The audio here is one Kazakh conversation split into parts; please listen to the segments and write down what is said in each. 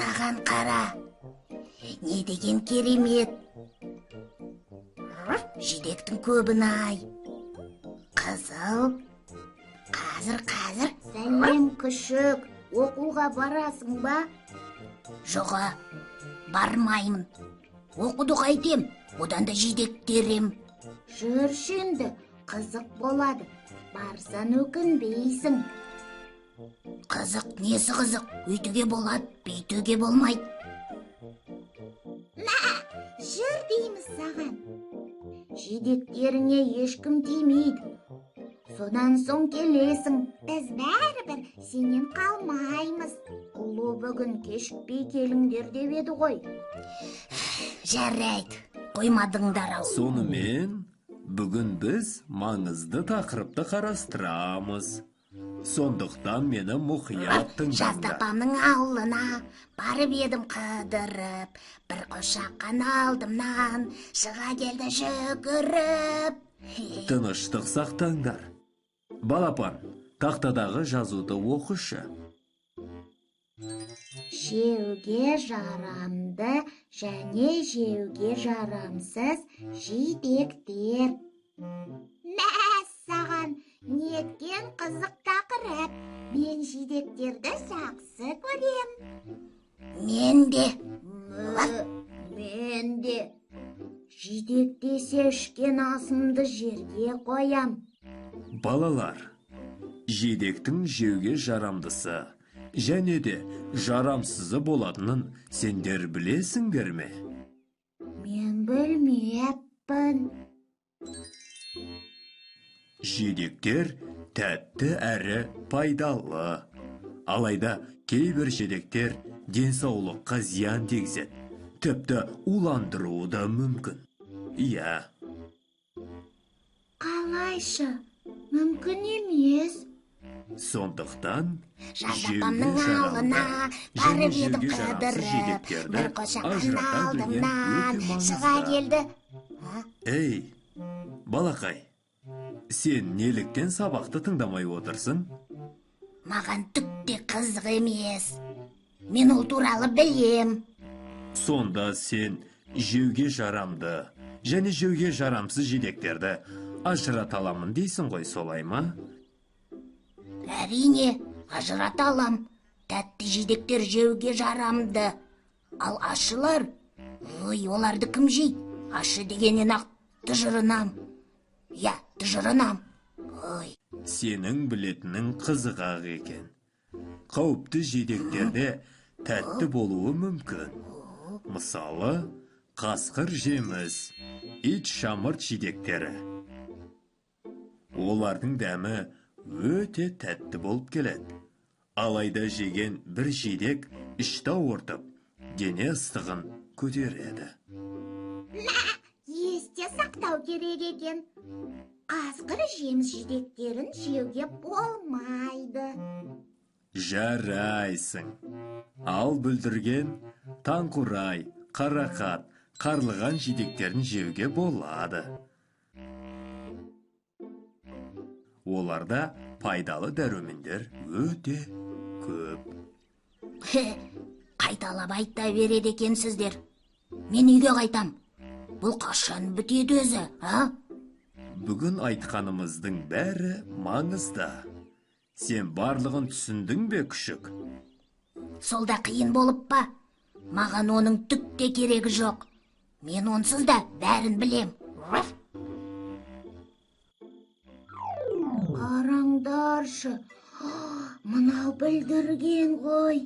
Мынаған қара. Не деген керемет. Жидектің көбін-ай. Қызыл. Қазір. Сәлем, күшік. Оқуға барасың ба? Жоға, бармаймын. Оқуды қайтем, одан да жидек терем. Жүрші енді, қызық болады. Барсан өкінбейсің. Қызық, несі қызық? Үйтуге болады, бүйтуге болмайды. Жүр дейміз саған. Жидектеріңе ешкім тимейді. Содан соң келесің. Біз бәрібір сенен қалмаймыз. Ұлы бүгін кешікпей келіңдер деп еді ғой. Жарайды, қоймадыңдар ау. Сонымен, бүгін біз маңызды тақырыпты қарастырамыз. Сондықтан мені мұқият тыңдаңдар. Жаздапамның ауылына барып едім қыдырып, бір қошаққан алдымнан шыға келді жүгіріп. Тыныштық сақтаңдар. Балапан, тақтадағы жазуды оқышы. Жеуге жарамды және жеуге жарамсыз жидектер. Мәссаған, неткен қызық тақырып. Мен жидектерді жақсы көрем. Мен де. Мен де. Жидек десе ішкен асымды жерге қоям. Балалар, жидектің жеуге жарамдысы және де жарамсызы болатынын сендер білесіңдер ме? Мен білмеппін. Жидектер тәтті әрі пайдалы. Алайда кейбір жидектер денсаулыққа зиян тигізеді. Тіпті уландыруы да мүмкін. Иә. Қалайша? Мүмкін емес. Сондықтан Жаздапамның ауылына барып едім қыдырып, бір қошаққан алдымнан шыға келді. Ей, балақай, сен неліктен сабақты тыңдамай отырсың? Маған түкте қызық емес. Мен ол туралы білем. Сонда сен жеуге жарамды және жеуге жарамсыз жидектерді ажырата аламын дейсің ғой, солай ма? Әрине, ажырата алам. Тәтті жидектер жеуге жарамды. Ал ашылар, оларды кім жейді? Ашы дегеннен ақ тұжырынам. Я, тұжырынам. Сенің білетінің қызық-ақ екен. Қауіпті жидектерде тәтті болуы мүмкін. Мысалы, қасқыр жеміс, ит шамырт жидектері. Олардың дәмі өте тәтті болып келеді. Алайда жеген бір жидек ішті ауыртып, дене ыстығын көтереді. Есте сақтау керек екен. Қасқыр жеміс жидектерін жеуге болмайды. Жарайсың. Ал бүлдірген, таңқурай, қарақат, қарлыған жидектерін жеуге болады. Оларда пайдалы дәрумендер өте көп. Қайталап айта береді екенсіздер. Мен үйге қайтам. Бұл қашан бітеді өзі, а? Бүгін айтқанымыздың бәрі маңызды. Сен барлығын түсіндің бе, күшік? Солда қиын болып па? Маған оның түк те керегі жоқ. Мен онсыз да бәрін білем. Қараңдаршы, мынау бүлдірген ғой.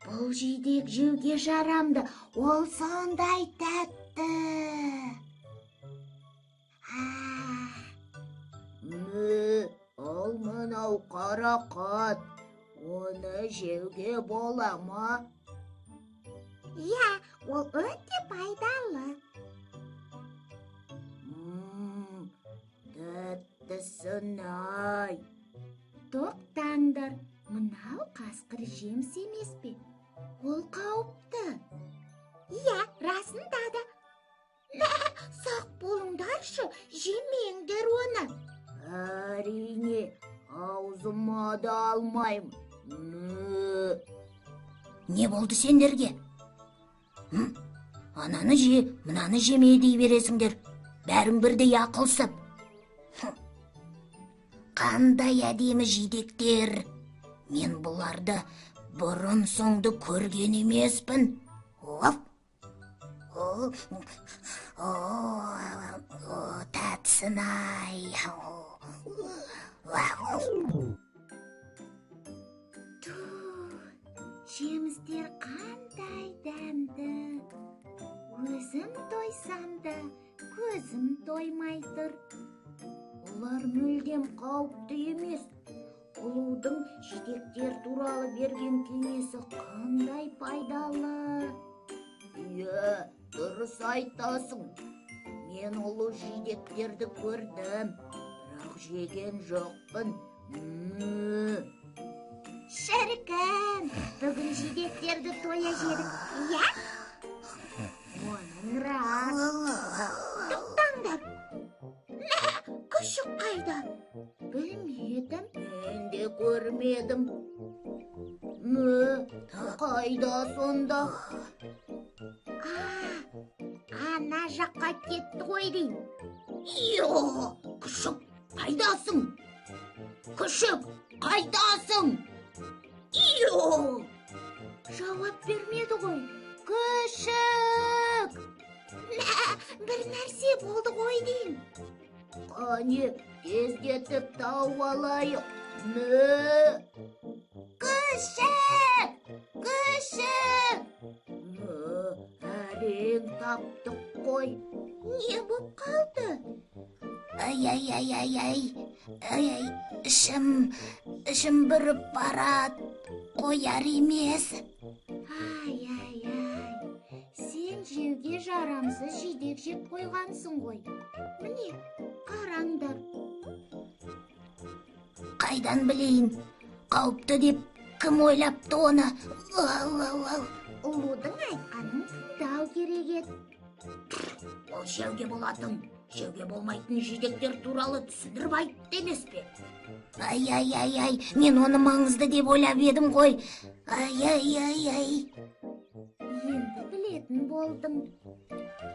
Бұл жидек жеуге жарамды, ол сондай тәтті. Ал мынау қарақат, оны жеуге бола ма? Иә, ол өте пайдалы. Тәттісін-ай. Тоқтаңдар, мынау қасқыр жеміс емес пе? Ол қауіпті. Иә, расында да. Сақ болыңдаршы, жемеңдер оны. Әрине, аузыма да алмаймын. не болды сендерге? Ананы же, мынаны жеме дей бересіңдер. Бәрің бірдей ақылсып. Қандай әдемі жидектер. Мен бұларды бұрын соңды көрген емеспін. Тәтсін-ай. Жемістер қандай дәмді. Өзім тойсам да, көзім тоймай тұр. Олар мүлдем қауіпті емес. Ұлудың жидектер туралы берген кеңесі қандай пайдалы. Иә, дұрыс айтасың. Мен ұлы жидектерді көрдім, бірақ жеген жоқпын. Шіркін, бүгін жидектерді тоя жедік, иә? Оның рас. Тоқтаңдар. Күшік қайда? Білмедім. Мен де көрмедім. Қайда сонда? Ана жаққа кетті ғой деймін. Ио, күшік, қайдасың? Күшік, қайдасың? Ио! Жауап бермеді ғой. Күшік! Бір нәрсе болды ғой деймін. Қане, тездетіп тауып алайық. Күшік! Күшік! Әрең таптық қой. Не боп қалды? Ай, ішім бүріп барад, қояр емес. Ай, сен жеуге жарамсыз жидек жеп қойғансың ғой. Міне, қараңдар. Қайдан білейін, қауіпті деп кім ойлапты оны? Ұлудың айтқанын тыңдау керек еді. Ол жеуге болатын, жеуге болмайтын жидектер туралы түсіндіріп айтты емес пе? Ай, мен оны маңызды деп ойлап едім ғой. Ай. Енді білетін болдың.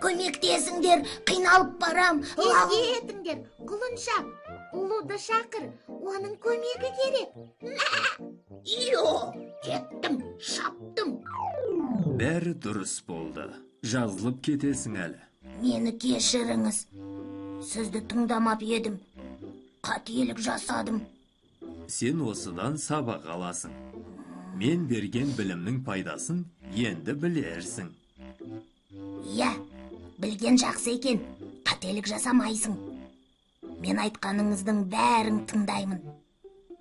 Көмектесіңдер, қиналып барам. Етіңдер, құлыншақ, ұлуды шақыр, оның көмегі керек. Ио, кеттім, шаптым. Бәрі дұрыс болды. Жазылып кетесің әлі. Мені кешіріңіз. Сізді тыңдамап едім. Қателік жасадым. Сен осыдан сабақ аласың. Мен берген білімнің пайдасын енді білерсің. Иә, білген жақсы екен. Қателік жасамайсың. Мен айтқаныңыздың бәрін тыңдаймын.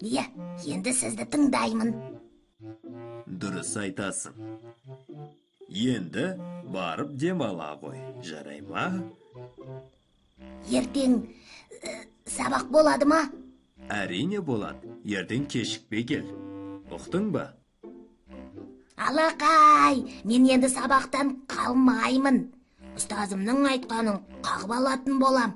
Иә, енді сізді тыңдаймын. Дұрыс айтасың. Енді барып демала ғой, жарай ма? Ертең сабақ болады ма? Әрине болады. Ертең кешікпей кел. Ұқтың ба? Алақай, мен енді сабақтан қалмаймын. Ұстазымның айтқанын қағып алатын болам.